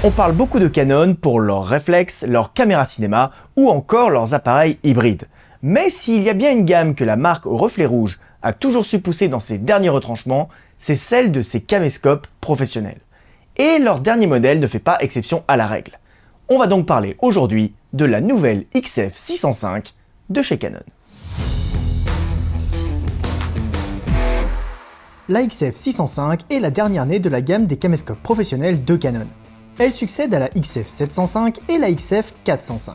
On parle beaucoup de Canon pour leurs réflexes, leurs caméras cinéma ou encore leurs appareils hybrides. Mais s'il y a bien une gamme que la marque au reflet rouge a toujours su pousser dans ses derniers retranchements, c'est celle de ses caméscopes professionnels. Et leur dernier modèle ne fait pas exception à la règle. On va donc parler aujourd'hui de la nouvelle XF605 de chez Canon. La XF605 est la dernière née de la gamme des caméscopes professionnels de Canon. Elle succède à la XF705 et la XF405.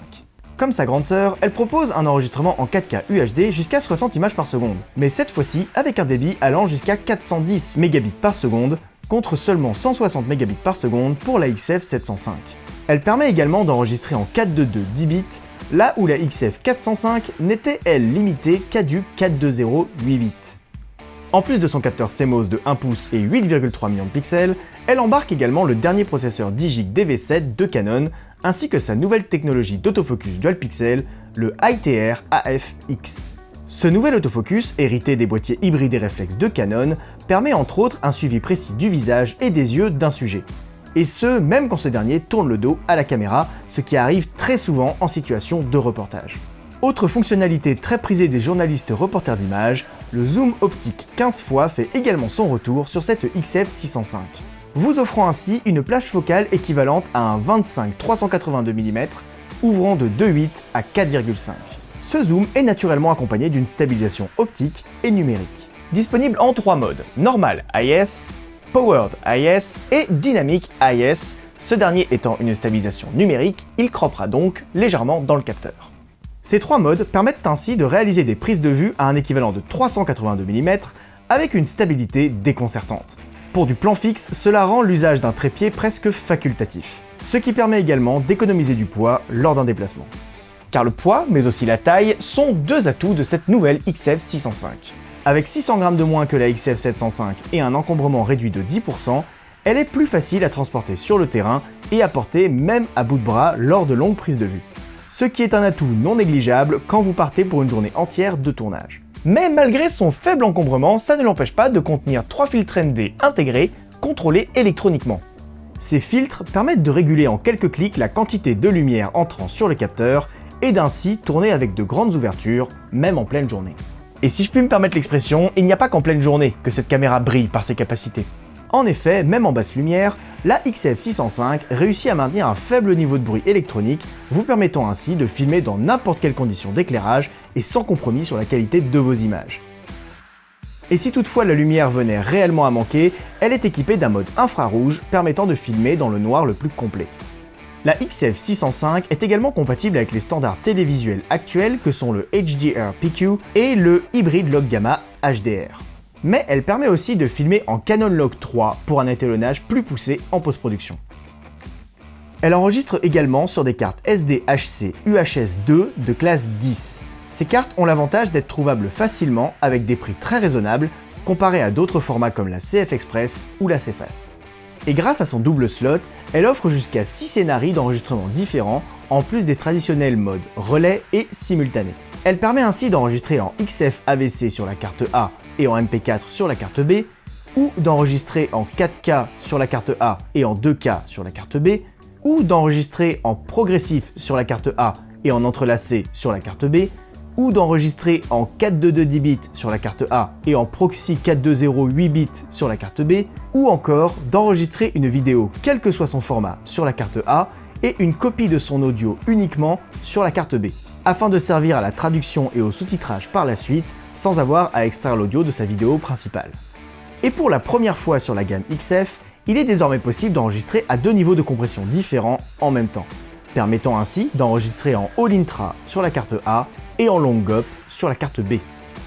Comme sa grande sœur, elle propose un enregistrement en 4K UHD jusqu'à 60 images par seconde, mais cette fois-ci avec un débit allant jusqu'à 410 mégabits par seconde, contre seulement 160 mégabits par seconde pour la XF705. Elle permet également d'enregistrer en 4.2.2 10 bits, là où la XF405 n'était elle limitée qu'à du 4.2.0 8 bits. En plus de son capteur CMOS de 1 pouce et 8,3 millions de pixels, elle embarque également le dernier processeur Digic DV7 de Canon, ainsi que sa nouvelle technologie d'autofocus dual pixel, le ITR AF-X. Ce nouvel autofocus, hérité des boîtiers hybrides et réflexes de Canon, permet entre autres un suivi précis du visage et des yeux d'un sujet. Et ce, même quand ce dernier tourne le dos à la caméra, ce qui arrive très souvent en situation de reportage. Autre fonctionnalité très prisée des journalistes reporters d'images, le zoom optique 15 fois fait également son retour sur cette XF605. Vous offrant ainsi une plage focale équivalente à un 25-382 mm, ouvrant de 2.8 à 4,5. Ce zoom est naturellement accompagné d'une stabilisation optique et numérique. Disponible en 3 modes, Normal IS, Powered IS et Dynamic IS, ce dernier étant une stabilisation numérique, il croppera donc légèrement dans le capteur. Ces 3 modes permettent ainsi de réaliser des prises de vue à un équivalent de 382 mm avec une stabilité déconcertante. Pour du plan fixe, cela rend l'usage d'un trépied presque facultatif, ce qui permet également d'économiser du poids lors d'un déplacement. Car le poids, mais aussi la taille, sont deux atouts de cette nouvelle XF605. Avec 600 g de moins que la XF705 et un encombrement réduit de 10%, elle est plus facile à transporter sur le terrain et à porter même à bout de bras lors de longues prises de vue. Ce qui est un atout non négligeable quand vous partez pour une journée entière de tournage. Mais malgré son faible encombrement, ça ne l'empêche pas de contenir 3 filtres ND intégrés, contrôlés électroniquement. Ces filtres permettent de réguler en quelques clics la quantité de lumière entrant sur le capteur et d'ainsi tourner avec de grandes ouvertures, même en pleine journée. Et si je puis me permettre l'expression, il n'y a pas qu'en pleine journée que cette caméra brille par ses capacités. En effet, même en basse lumière, la XF605 réussit à maintenir un faible niveau de bruit électronique, vous permettant ainsi de filmer dans n'importe quelle condition d'éclairage et sans compromis sur la qualité de vos images. Et si toutefois la lumière venait réellement à manquer, elle est équipée d'un mode infrarouge permettant de filmer dans le noir le plus complet. La XF605 est également compatible avec les standards télévisuels actuels que sont le HDR-PQ et le Hybrid Log Gamma HDR. Mais elle permet aussi de filmer en Canon Log 3 pour un étalonnage plus poussé en post-production. Elle enregistre également sur des cartes SDHC UHS-2 de classe 10. Ces cartes ont l'avantage d'être trouvables facilement avec des prix très raisonnables comparés à d'autres formats comme la CF Express ou la CFast. Et grâce à son double slot, elle offre jusqu'à 6 scénarios d'enregistrement différents en plus des traditionnels modes relais et simultané. Elle permet ainsi d'enregistrer en XF AVC sur la carte A et en MP4 sur la carte B, ou d'enregistrer en 4K sur la carte A et en 2K sur la carte B, ou d'enregistrer en progressif sur la carte A et en entrelacé sur la carte B, ou d'enregistrer en 4.2.2 10 bits sur la carte A et en proxy 4.2.0 8 bits sur la carte B, ou encore d'enregistrer une vidéo quel que soit son format sur la carte A et une copie de son audio uniquement sur la carte B, afin de servir à la traduction et au sous-titrage par la suite, sans avoir à extraire l'audio de sa vidéo principale. Et pour la première fois sur la gamme XF, il est désormais possible d'enregistrer à 2 niveaux de compression différents en même temps, permettant ainsi d'enregistrer en All Intra sur la carte A et en Long GOP sur la carte B.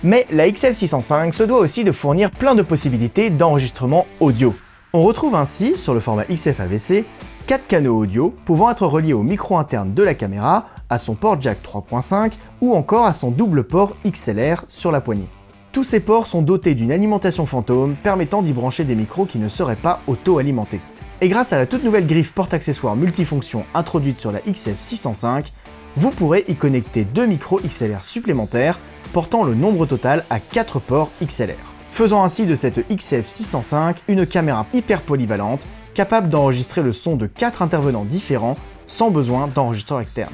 Mais la XF605 se doit aussi de fournir plein de possibilités d'enregistrement audio. On retrouve ainsi, sur le format XF AVC, 4 canaux audio pouvant être reliés au micro interne de la caméra, à son port jack 3.5 ou encore à son double port XLR sur la poignée. Tous ces ports sont dotés d'une alimentation fantôme permettant d'y brancher des micros qui ne seraient pas auto-alimentés. Et grâce à la toute nouvelle griffe porte-accessoires multifonction introduite sur la XF605, vous pourrez y connecter 2 micros XLR supplémentaires, portant le nombre total à 4 ports XLR. Faisant ainsi de cette XF605 une caméra hyper polyvalente, capable d'enregistrer le son de 4 intervenants différents sans besoin d'enregistreur externe.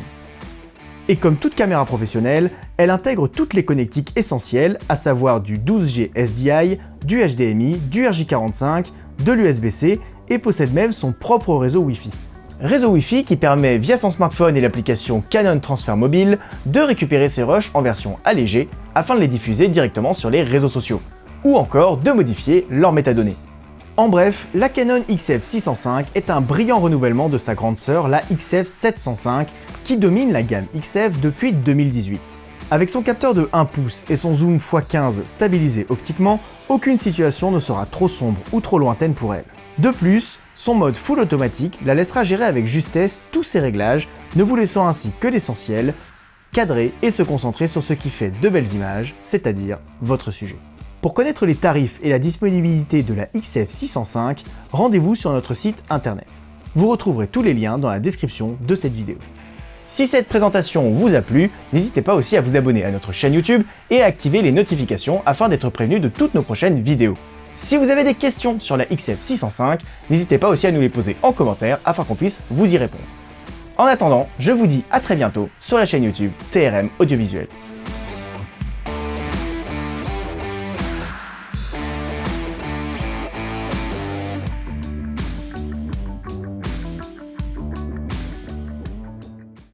Et comme toute caméra professionnelle, elle intègre toutes les connectiques essentielles, à savoir du 12G SDI, du HDMI, du RJ45, de l'USB-C et possède même son propre réseau Wi-Fi. Réseau Wi-Fi qui permet via son smartphone et l'application Canon Transfer Mobile de récupérer ses rushs en version allégée afin de les diffuser directement sur les réseaux sociaux, ou encore de modifier leurs métadonnées. En bref, la Canon XF605 est un brillant renouvellement de sa grande sœur, la XF705, qui domine la gamme XF depuis 2018. Avec son capteur de 1 pouce et son zoom x15 stabilisé optiquement, aucune situation ne sera trop sombre ou trop lointaine pour elle. De plus, son mode full automatique la laissera gérer avec justesse tous ses réglages, ne vous laissant ainsi que l'essentiel, cadrer et se concentrer sur ce qui fait de belles images, c'est-à-dire votre sujet. Pour connaître les tarifs et la disponibilité de la XF605, rendez-vous sur notre site internet. Vous retrouverez tous les liens dans la description de cette vidéo. Si cette présentation vous a plu, n'hésitez pas aussi à vous abonner à notre chaîne YouTube et à activer les notifications afin d'être prévenu de toutes nos prochaines vidéos. Si vous avez des questions sur la XF605, n'hésitez pas aussi à nous les poser en commentaire afin qu'on puisse vous y répondre. En attendant, je vous dis à très bientôt sur la chaîne YouTube TRM Audiovisuel.